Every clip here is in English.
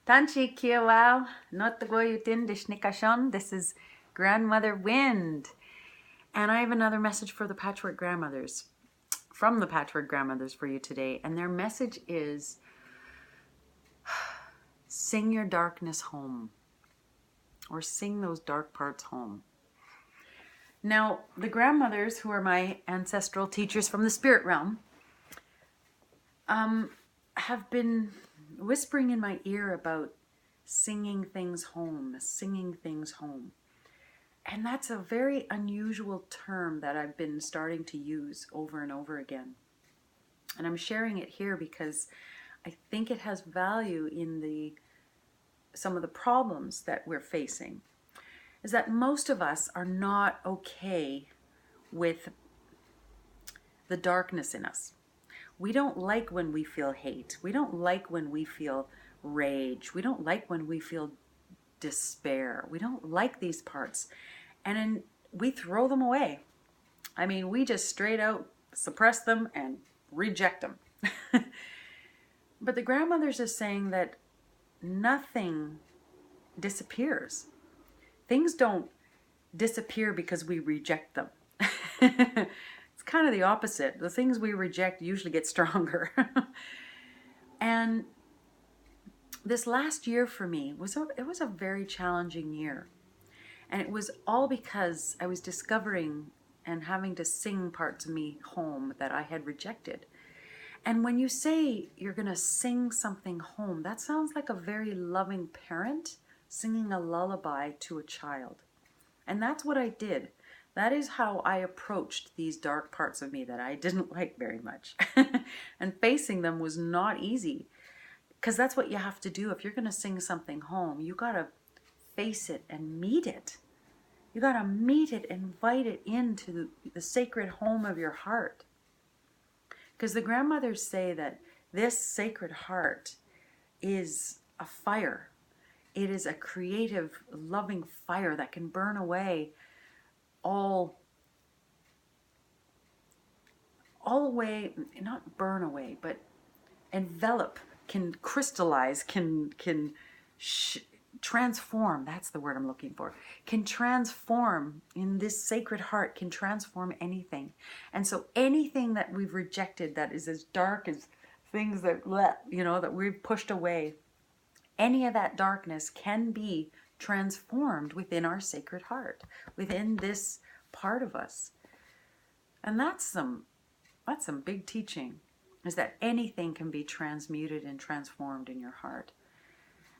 Tanchi kia wow, not the goyutin dishnikashon. This is Grandmother Wind. And I have another message for the Patchwork Grandmothers, from the Patchwork Grandmothers for you today. And their message is sing your darkness home, or sing those dark parts home. Now, the grandmothers, who are my ancestral teachers from the spirit realm, have been whispering in my ear about singing things home, singing things home. And that's a very unusual term that I've been starting to use over and over again. And I'm sharing it here because I think it has value in some of the problems that we're facing. Is that most of us are not okay with the darkness in us. We don't like when we feel hate. We don't like when we feel rage. We don't like when we feel despair. We don't like these parts. And we throw them away. I mean, we just straight out suppress them and reject them. But the grandmothers are saying that nothing disappears. Things don't disappear because we reject them. It's kind of the opposite. The things we reject usually get stronger. And this last year for me was a very challenging year. And it was all because I was discovering and having to sing parts of me home that I had rejected. And when you say you're going to sing something home, that sounds like a very loving parent singing a lullaby to a child. And that's what I did. That is how I approached these dark parts of me that I didn't like very much. And facing them was not easy, because that's what you have to do. If you're going to sing something home, you got to face it and meet it. You got to meet it, invite it into the sacred home of your heart. Because the grandmothers say that this sacred heart is a fire. It is a creative, loving fire that can burn away all away, not burn away, but envelop, can crystallize, can transform. That's the word I'm looking for. Can transform. In this sacred heart can transform anything. And so anything that we've rejected that is as dark as things that that we've pushed away, any of that darkness can be transformed within our sacred heart, within this part of us. And that's some big teaching, is that anything can be transmuted and transformed in your heart.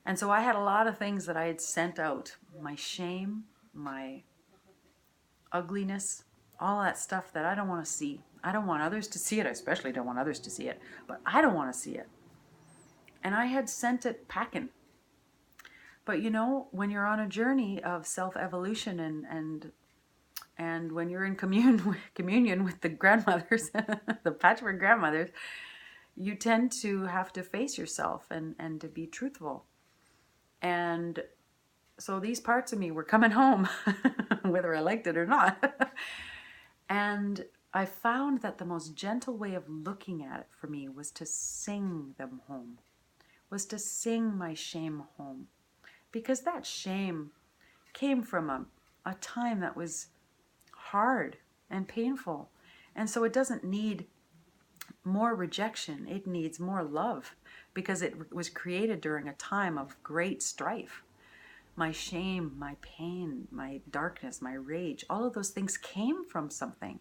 And so I had a lot of things that I had sent out. My shame, my ugliness, all that stuff that I don't want to see. I don't want others to see it. I especially don't want others to see it. But I don't want to see it. And I had sent it packing. But when you're on a journey of self-evolution and when you're in communion with the grandmothers, the Patchwork Grandmothers, you tend to have to face yourself and to be truthful. And so these parts of me were coming home, whether I liked it or not. And I found that the most gentle way of looking at it for me was to sing them home, was to sing my shame home. Because that shame came from a time that was hard and painful. And so it doesn't need more rejection. It needs more love, because it was created during a time of great strife. My shame, my pain, my darkness, my rage, all of those things came from something.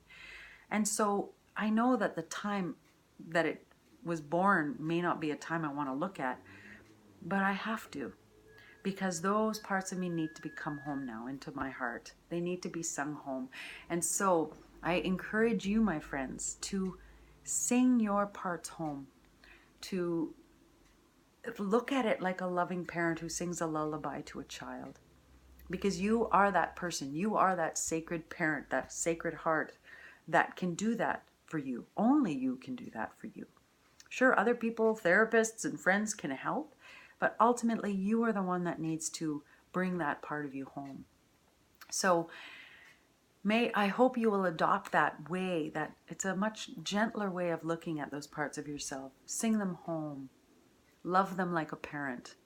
And so I know that the time that it was born may not be a time I want to look at, but I have to. Because those parts of me need to become home now into my heart. They need to be sung home. And so I encourage you, my friends, to sing your parts home, to look at it like a loving parent who sings a lullaby to a child. Because you are that person. You are that sacred parent, that sacred heart that can do that for you. Only you can do that for you. Sure, other people, therapists and friends can help, but ultimately you are the one that needs to bring that part of you home. So I hope you will adopt that way, that it's a much gentler way of looking at those parts of yourself. Sing them home. Love them like a parent.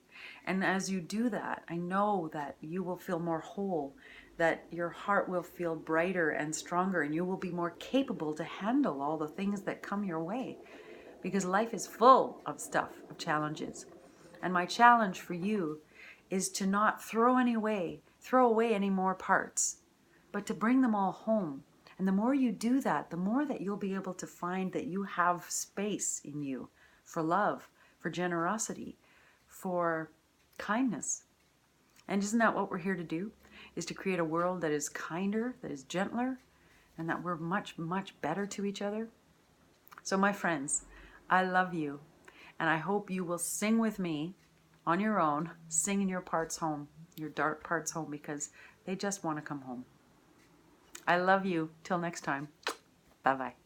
And as you do that, I know that you will feel more whole, that your heart will feel brighter and stronger, and you will be more capable to handle all the things that come your way. Because life is full of stuff, of challenges. And my challenge for you is to not throw away any more parts, but to bring them all home. And the more you do that, the more that you'll be able to find that you have space in you for love, for generosity, for kindness. And isn't that what we're here to do? Is to create a world that is kinder, that is gentler, and that we're much, much better to each other. So my friends, I love you, and I hope you will sing with me on your own, singing your parts home, your dark parts home, because they just want to come home. I love you. Till next time. Bye-bye.